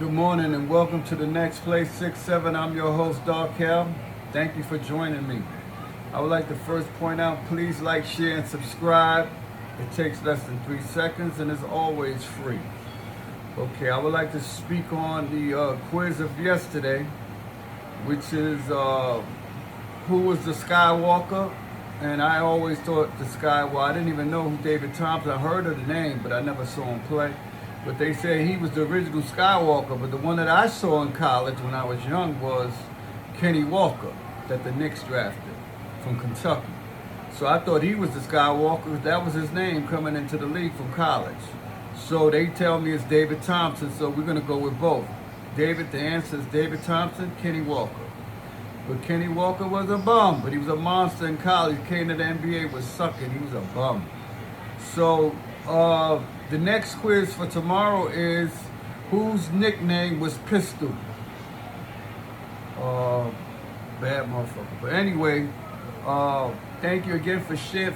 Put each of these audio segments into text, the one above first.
Good morning and welcome to the next place 6-7. I'm your host, Darkel. Thank you for joining me. I would like to first point out, please like, share, and subscribe. It takes less than 3 seconds and is always free. Okay, I would like to speak on the quiz of yesterday, which is who was the Skywalker? And I always thought the Skywalker, I didn't even know who David Thompson, I heard of the name, but I never saw him play. But they say he was the original Skywalker, but the one that I saw in college when I was young was Kenny Walker, that the Knicks drafted from Kentucky. So I thought he was the Skywalker, that was his name coming into the league from college. So they tell me it's David Thompson, so we're gonna go with both. David, the answer is David Thompson, Kenny Walker. But Kenny Walker was a bum, but he was a monster in college. Came to the NBA, was sucking, he was a bum. So, the next quiz for tomorrow is whose nickname was Pistol? Bad motherfucker. But anyway, thank you again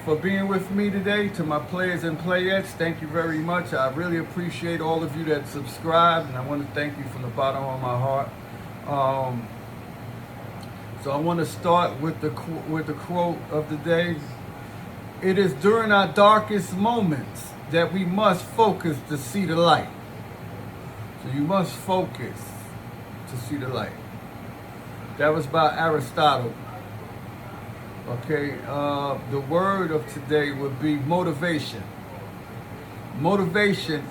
for being with me today. To my players and playettes, thank you very much. I really appreciate all of you that subscribed, and I want to thank you from the bottom of my heart. So I want to start with the quote of the day. It is during our darkest moments that we must focus to see the light. So you must focus to see the light. That was by Aristotle. Okay, the word of today would be motivation. Motivation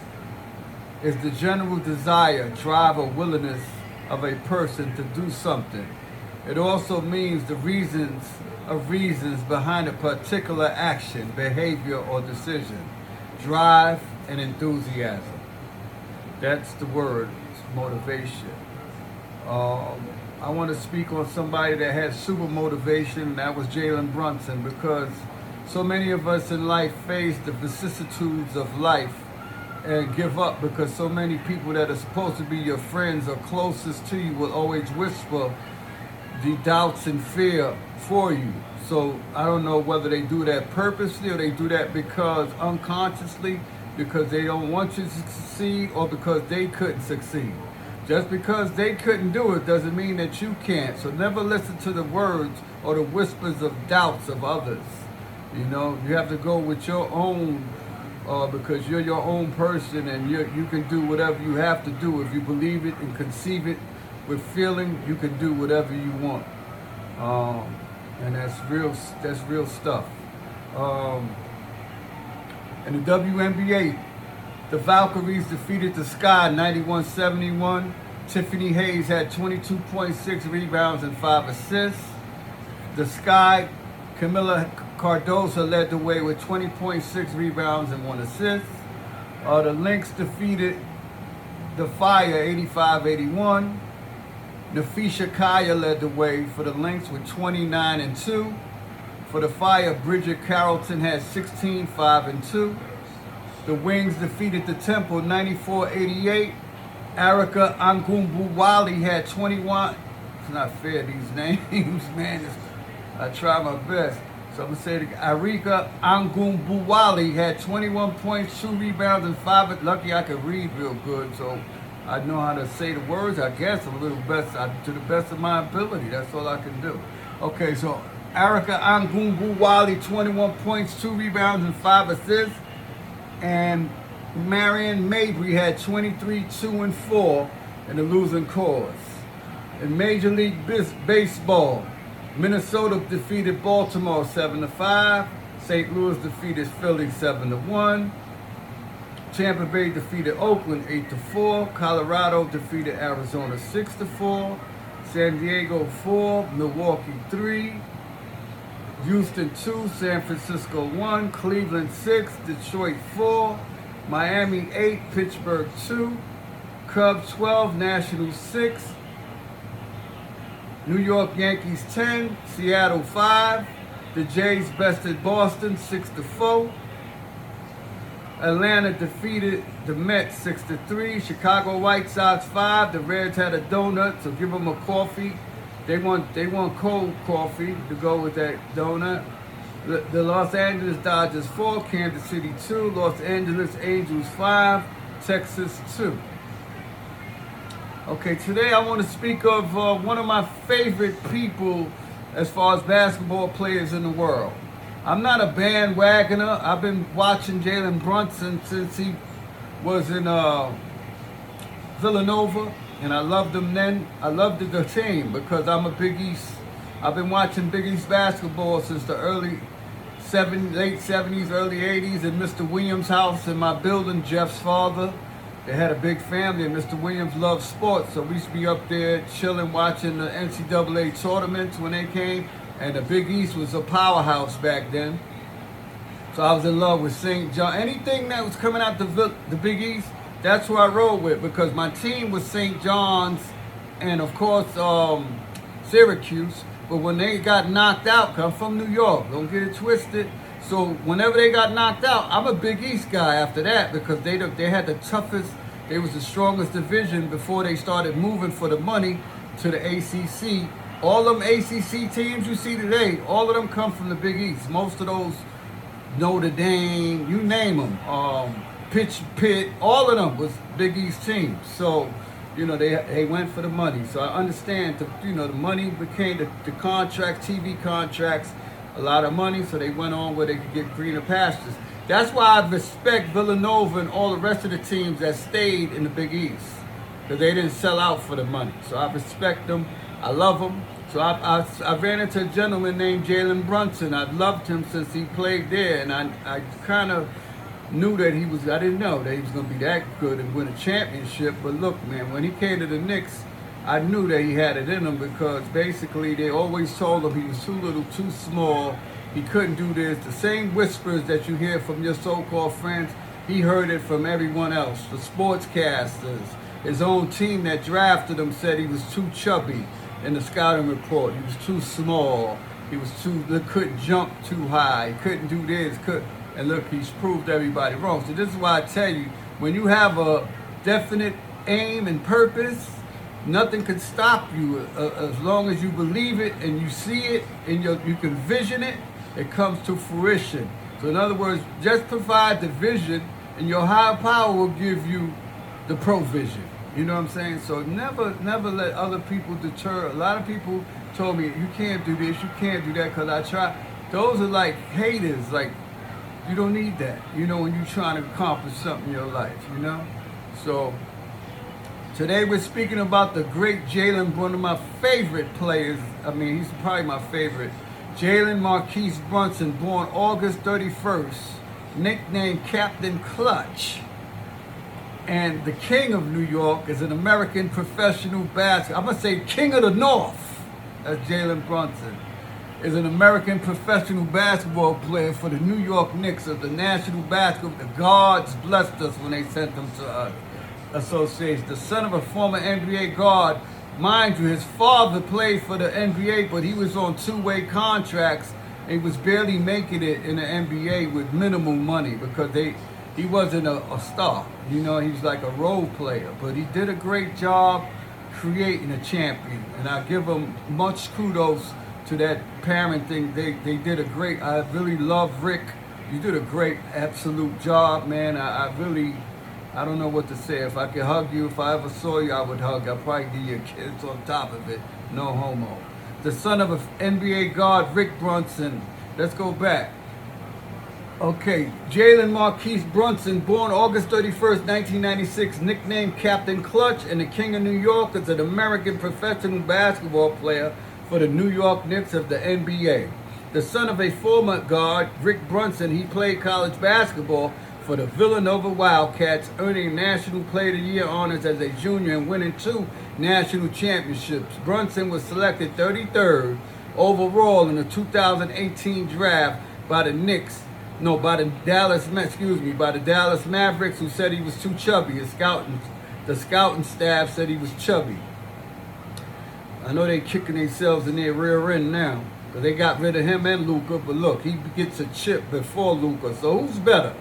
is the general desire, drive, or willingness of a person to do something. It also means the reasons behind a particular action, behavior, or decision. Drive and enthusiasm. That's the word, motivation. I want to speak on somebody that had super motivation, and that was Jalen Brunson, because so many of us in life face the vicissitudes of life and give up because so many people that are supposed to be your friends or closest to you will always whisper the doubts and fear for you. So I don't know whether they do that purposely or they do that because unconsciously, because they don't want you to succeed or because they couldn't succeed. Just because they couldn't do it doesn't mean that you can't. So never listen to the words or the whispers of doubts of others. You know, you have to go with your own, because you're your own person and you can do whatever you have to do. If you believe it and conceive it with feeling, you can do whatever you want. And that's real stuff. In the WNBA, the Valkyries defeated the Sky 91-71. Tiffany Hayes had 22.6 rebounds and 5 assists. The Sky, Camila Cardoso led the way with 20.6 rebounds and 1 assist. The Lynx defeated the Fire 85-81. Nafisha Kaya led the way for the Lynx with 29-2. For the Fire, Bridget Carrollton had 16, 5 and 2. The Wings defeated the Temple 94-88. Erica Angumbuwali had 21. It's not fair, these names, man. I try my best. So I'm going to say it again. Erika Angumbuwali had 21 points, 2 rebounds, and 5. Lucky I could read real good, so I know how to say the words, I guess, to the best of my ability. That's all I can do. Okay, so Erica Angumbuwali, 21 points, 2 rebounds, and 5 assists. And Marion Mabry had 23, 2 and 4 in the losing cause. In Major League Baseball, Minnesota defeated Baltimore 7-5. St. Louis defeated Philly 7-1. Tampa Bay defeated Oakland 8-4. Colorado defeated Arizona 6-4. San Diego 4. Milwaukee 3. Houston 2. San Francisco 1. Cleveland 6. Detroit 4. Miami 8. Pittsburgh 2. Cubs 12. Nationals 6. New York Yankees 10. Seattle 5. The Jays bested Boston 6-4. Atlanta defeated the Mets 6-3. Chicago White Sox 5. The Reds had a donut, so give them a coffee. They want cold coffee to go with that donut. The Los Angeles Dodgers 4. Kansas City 2. Los Angeles Angels 5. Texas 2. Okay, today I want to speak of one of my favorite people as far as basketball players in the world. I'm not a bandwagoner. I've been watching Jalen Brunson since he was in Villanova, and I loved him then. I loved the team because I'm a Big East. I've been watching Big East basketball since the late 70s, early 80s in Mr. Williams' house in my building, Jeff's father. They had a big family, and Mr. Williams loved sports, so we used to be up there chilling, watching the NCAA tournaments when they came, and the Big East was a powerhouse back then. So I was in love with St. John. Anything that was coming out the Big East, that's who I rode with, because my team was St. John's and, of course, Syracuse. But when they got knocked out, 'cause I'm from New York, don't get it twisted. So whenever they got knocked out, I'm a Big East guy after that, because they had the toughest, they was the strongest division before they started moving for the money to the ACC. All them ACC teams you see today, all of them come from the Big East. Most of those, Notre Dame, you name them, Pitt, all of them was Big East teams. So, they went for the money. So I understand, the money became the contracts, TV contracts, a lot of money, so they went on where they could get greener pastures. That's why I respect Villanova and all the rest of the teams that stayed in the Big East, because they didn't sell out for the money. So I respect them. I love them. So I ran into a gentleman named Jalen Brunson. I loved him since he played there, and I kind of knew that I didn't know that he was going to be that good and win a championship. But look, man, when he came to the Knicks, I knew that he had it in him, because basically they always told him he was too little, too small, he couldn't do this. The same whispers that you hear from your so-called friends, he heard it from everyone else. The sportscasters, his own team that drafted him said he was too chubby in the scouting report. He was too small. He couldn't jump too high. He couldn't do this. And look, he's proved everybody wrong. So this is why I tell you, when you have a definite aim and purpose, nothing can stop you as long as you believe it and you see it and you can vision it. It comes to fruition. So in other words, just provide the vision, and your higher power will give you the provision. You know what I'm saying? So never let other people deter. A lot of people told me, you can't do this, you can't do that, because I try. Those are like haters. Like, you don't need that, when you're trying to accomplish something in your life, So today we're speaking about the great Jalen, one of my favorite players. I mean, he's probably my favorite. Jalen Marquise Brunson, born August 31st, nicknamed Captain Clutch. And the king of New York is an American professional basketball. I'm going to say king of the North. That's Jalen Brunson. Is an American professional basketball player for the New York Knicks of the National Basketball. The gods blessed us when they sent them to us. Association. The son of a former NBA guard. Mind you, his father played for the NBA, but he was on two-way contracts, and he was barely making it in the NBA with minimal money, because he wasn't a star. He was like a role player, but he did a great job creating a champion, and I give him much kudos to that parent thing. They did a great, I really love Rick. You did a great, absolute job, man. I don't know what to say. If I could hug you, if I ever saw you, I would hug. I'd probably give you kids on top of it. No homo. The son of an NBA guard, Rick Brunson. Let's go back. Okay, Jalen Marquise Brunson, born August 31st, 1996, nicknamed Captain Clutch and the King of New York, is an American professional basketball player for the New York Knicks of the NBA. The son of a former guard, Rick Brunson, he played college basketball for the Villanova Wildcats, earning National Player of the Year honors as a junior and winning 2 national championships. Brunson was selected 33rd overall in the 2018 draft by the Dallas Mavericks, who said he was too chubby. The scouting staff said he was chubby. I know they kicking themselves in their rear end now, because they got rid of him and Luka, but look, he gets a chip before Luka, so who's better?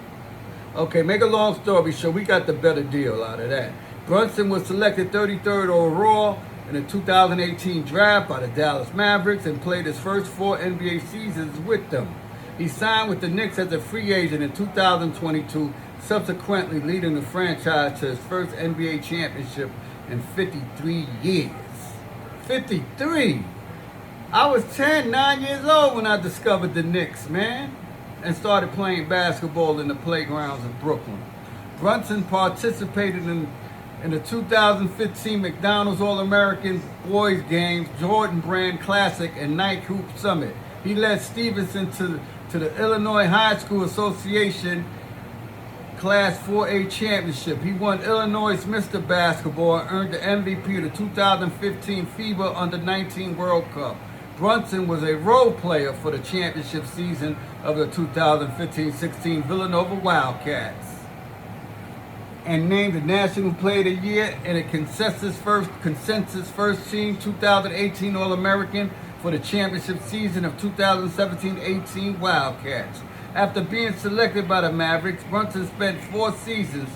Okay, make a long story short, we got the better deal out of that. Brunson was selected 33rd overall in the 2018 draft by the Dallas Mavericks and played his first 4 NBA seasons with them. He signed with the Knicks as a free agent in 2022, subsequently leading the franchise to his first NBA championship in 53 years. 53! I was 9 years old when I discovered the Knicks, man, and started playing basketball in the playgrounds of Brooklyn. Brunson participated in the 2015 McDonald's All-American Boys Games, Jordan Brand Classic, and Nike Hoop Summit. He led Stevenson to the Illinois High School Association Class 4A Championship. He won Illinois Mr. Basketball and earned the MVP of the 2015 FIBA Under-19 World Cup. Brunson was a role player for the championship season of the 2015-16 Villanova Wildcats and named the National Player of the Year and a consensus first team 2018 All-American for the championship season of 2017-18 Wildcats. After being selected by the Mavericks, Brunson spent 4 seasons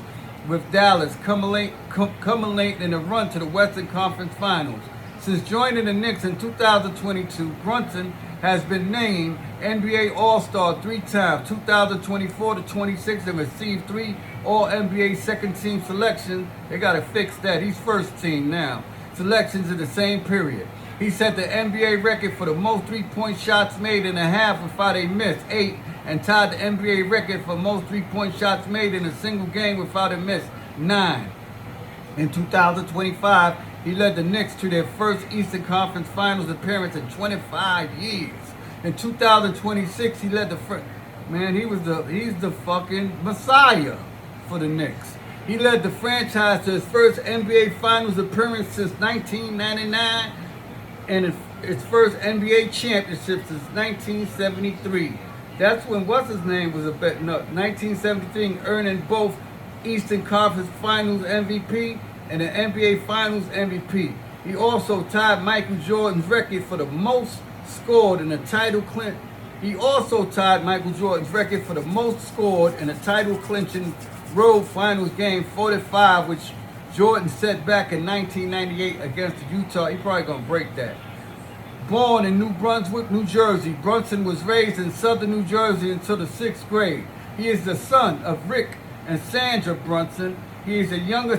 with Dallas, culminating in a run to the Western Conference Finals. Since joining the Knicks in 2022, Brunson has been named NBA All-Star 3 times, 2024-26, and received 3 All-NBA second-team selections. They got to fix that. He's first team now. Selections in the same period. He set the NBA record for the most three-point shots made in a half without a miss, 8, and tied the NBA record for most three-point shots made in a single game without a miss, 9. In 2025, he led the Knicks to their first Eastern Conference Finals appearance in 25 years. In 2026, he led the he's the fucking messiah for the Knicks. He led the franchise to his first NBA Finals appearance since 1999 and its first NBA championship since 1973. That's when what's-his-name was 1973, earning both Eastern Conference Finals MVP and the NBA Finals MVP. He also tied Michael Jordan's record for the most scored in a title clinch. He also tied Michael Jordan's record for the most scored in a title-clinching road finals game, 45, which Jordan set back in 1998 against Utah. He probably gonna break that. Born in New Brunswick, New Jersey, Brunson was raised in southern New Jersey until the 6th grade. He is the son of Rick and Sandra Brunson. He has a younger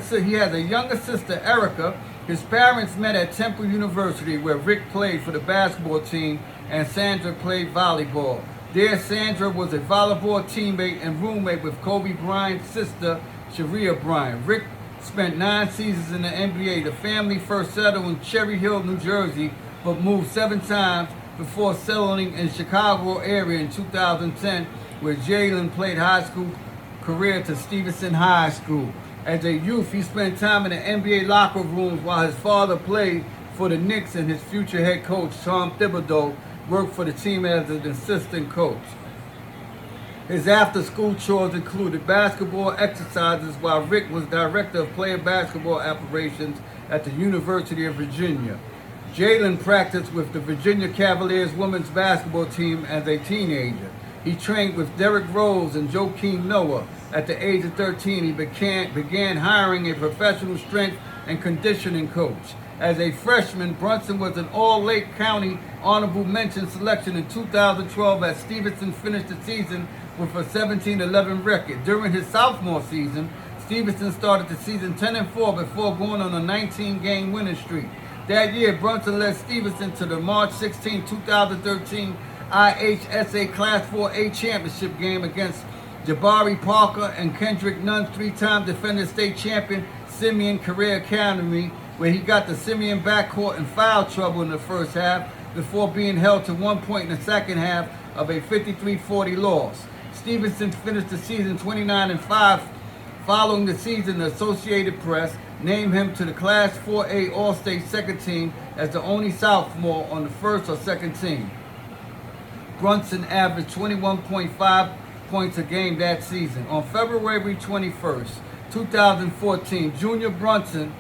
sister, Erica. His parents met at Temple University, where Rick played for the basketball team and Sandra played volleyball. There, Sandra was a volleyball teammate and roommate with Kobe Bryant's sister, Sharia Bryant. Rick spent 9 seasons in the NBA. The family first settled in Cherry Hill, New Jersey, but moved 7 times before settling in Chicago area in 2010, where Jalen played high school career to Stevenson High School. As a youth, he spent time in the NBA locker rooms while his father played for the Knicks and his future head coach, Tom Thibodeau, worked for the team as an assistant coach. His after-school chores included basketball exercises while Rick was director of player basketball operations at the University of Virginia. Jalen practiced with the Virginia Cavaliers women's basketball team as a teenager. He trained with Derrick Rose and Joakim Noah. At the age of 13, he began hiring a professional strength and conditioning coach. As a freshman, Brunson was an All-Lake County honorable mention selection in 2012 as Stevenson finished the season with a 17-11 record. During his sophomore season, Stevenson started the season 10-4 before going on a 19-game winning streak. That year, Brunson led Stevenson to the March 16, 2013 IHSA Class 4A championship game against Jabari Parker and Kendrick Nunn's 3-time defending state champion Simeon Career Academy, where he got the Simeon backcourt in foul trouble in the first half before being held to 1 point in the second half of a 53-40 loss. Stevenson finished the season 29-5. Following the season, the Associated Press named him to the Class 4A All-State second team as the only sophomore on the first or second team. Brunson averaged 21.5 points a game that season. On February 21st, 2014, Junior Brunson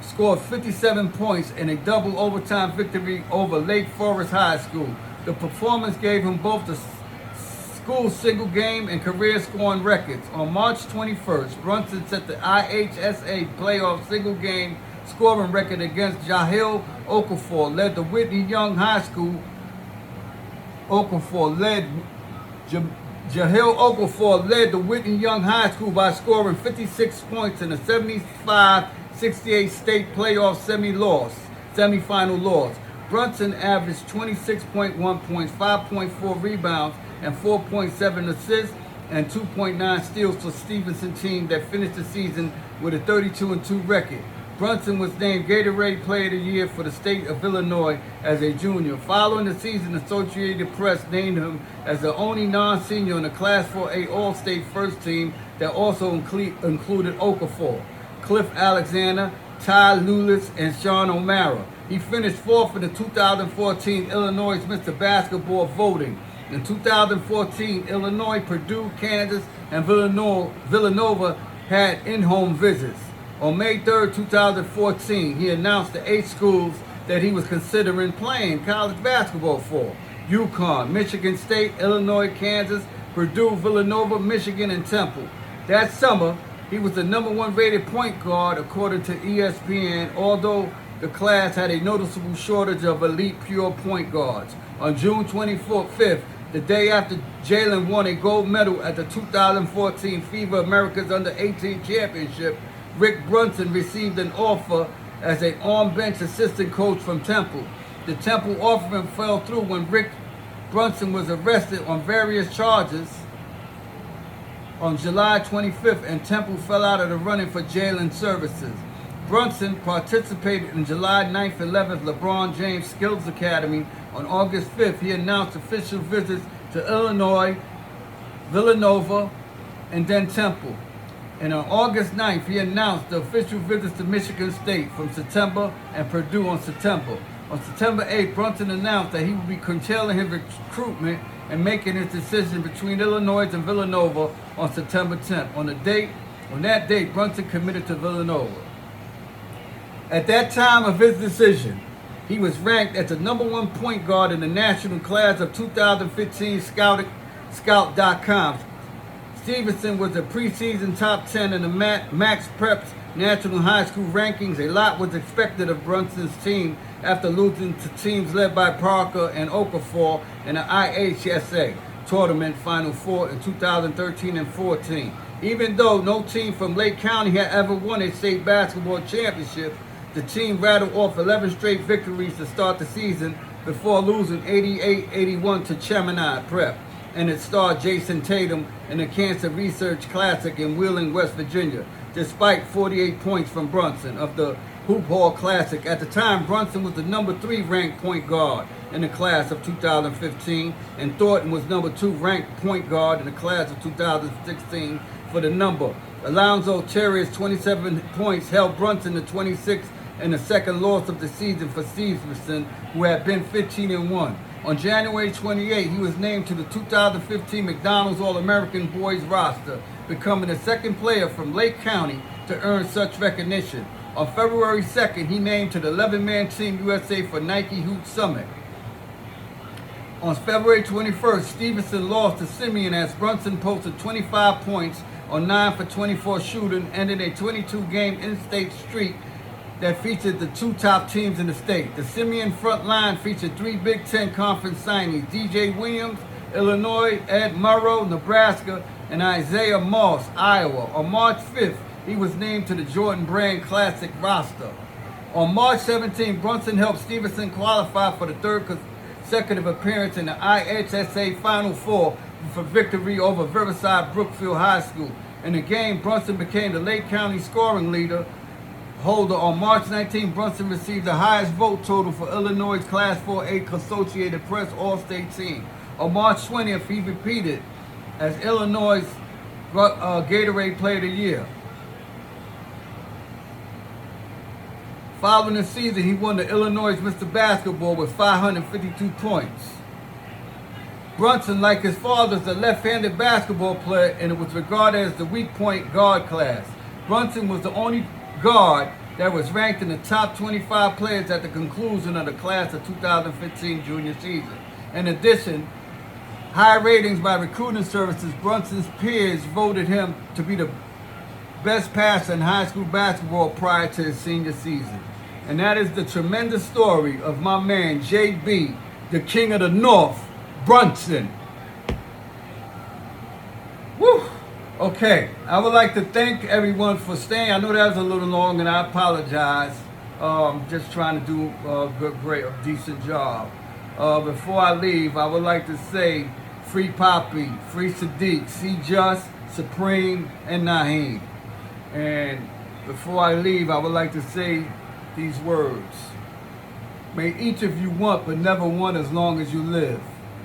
scored 57 points in a double overtime victory over Lake Forest High School. The performance gave him both the school single game and career scoring records. On March 21st, Brunson set the IHSA playoff single game scoring record against Jahil Okafor, led the Whitney Young High School. Jahil Okafor led the Whitney Young High School by scoring 56 points in a 68 state playoff semifinal loss. Brunson averaged 26.1 points, 5.4 rebounds, and 4.7 assists, and 2.9 steals for Stevenson team that finished the season with a 32-2 record. Brunson was named Gatorade Player of the Year for the state of Illinois as a junior. Following the season, Associated Press named him as the only non-senior in the Class 4A All-State First Team that also included Okafor, Cliff Alexander, Ty Lewis, and Sean O'Mara. He finished fourth in the 2014 Illinois Mr. Basketball voting. In 2014, Illinois, Purdue, Kansas, and Villanova had in-home visits. On May 3rd, 2014, he announced the 8 schools that he was considering playing college basketball for: UConn, Michigan State, Illinois, Kansas, Purdue, Villanova, Michigan, and Temple. That summer, he was the #1 rated point guard according to ESPN, although the class had a noticeable shortage of elite pure point guards. On June 25th, the day after Jalen won a gold medal at the 2014 FIBA America's Under-18 Championship, Rick Brunson received an offer as an on-bench assistant coach from Temple. The Temple offer fell through when Rick Brunson was arrested on various charges on July 25th, and Temple fell out of the running for Jalen's services. Brunson participated in July 9th and 11th LeBron James Skills Academy. On August 5th, he announced official visits to Illinois, Villanova, and then Temple. And on August 9th, he announced the official visits to Michigan State from September and Purdue on September. On September 8th, Brunson announced that he would be curtailing his recruitment and making his decision between Illinois and Villanova on September 10th. On that date, Brunson committed to Villanova. At that time of his decision, he was ranked as the #1 point guard in the national class of 2015 Scout.com. Stevenson was a preseason top 10 in the Max Preps National High School rankings. A lot was expected of Brunson's team after losing to teams led by Parker and Okafor in the IHSA Tournament Final Four in 2013 and 14. Even though no team from Lake County had ever won a state basketball championship, the team rattled off 11 straight victories to start the season before losing 88-81 to Chaminade Prep and its star Jason Tatum in the Cancer Research Classic in Wheeling, West Virginia, despite 48 points from Brunson of the Hoop Hall Classic. At the time, Brunson was the #3 ranked point guard in the class of 2015, and Thornton was #2 ranked point guard in the class of 2016 for the number. Alonzo Terrier's 27 points held Brunson to 26 in the second loss of the season for Stevenson, who had been 15-1. On January 28, he was named to the 2015 McDonald's All-American Boys roster, becoming the second player from Lake County to earn such recognition. On February 2nd, he named to the 11-man Team USA for Nike Hoop Summit. On February 21st, Stevenson lost to Simeon as Brunson posted 25 points on 9 for 24 shooting, ending a 22-game in-state streak that featured the 2 top teams in the state. The Simeon front line featured 3 Big Ten Conference signings: DJ Williams, Illinois, Ed Murrow, Nebraska, and Isaiah Moss, Iowa. On March 5th, he was named to the Jordan Brand Classic roster. On March 17th, Brunson helped Stevenson qualify for the 3rd consecutive appearance in the IHSA Final Four for victory over Riverside Brookfield High School. In the game, Brunson became the Lake County scoring leader holder. On March 19, Brunson received the highest vote total for Illinois' Class 4A Associated Press All-State team. On March 20th, he repeated as Illinois' Gatorade Player of the Year. Following the season, he won the Illinois Mr. Basketball with 552 points. Brunson, like his father, is a left-handed basketball player, and it was regarded as the weak point guard class. Brunson was the only guard that was ranked in the top 25 players at the conclusion of the class of 2015 junior season. In addition, high ratings by recruiting services, Brunson's peers voted him to be the best passer in high school basketball prior to his senior season. And that is the tremendous story of my man, JB, the King of the North, Brunson. Woo! Okay, I would like to thank everyone for staying. I know that was a little long, and I apologize. Just trying to do a decent job. Before I leave, I would like to say, free Poppy, free Sadiq, C Just, Supreme, and Naheem. And before I leave, I would like to say these words. May each of you want, but never want as long as you live.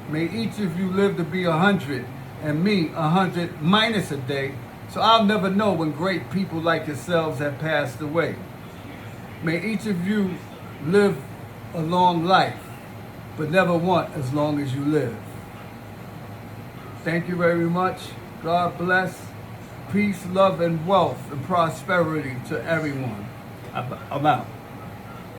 May each of you live to be 100, and me 100 minus a day, so I'll never know when great people like yourselves have passed away. May each of you live a long life, but never want as long as you live. Thank you very much. God bless. Peace, love, and wealth and prosperity to everyone. I'm out.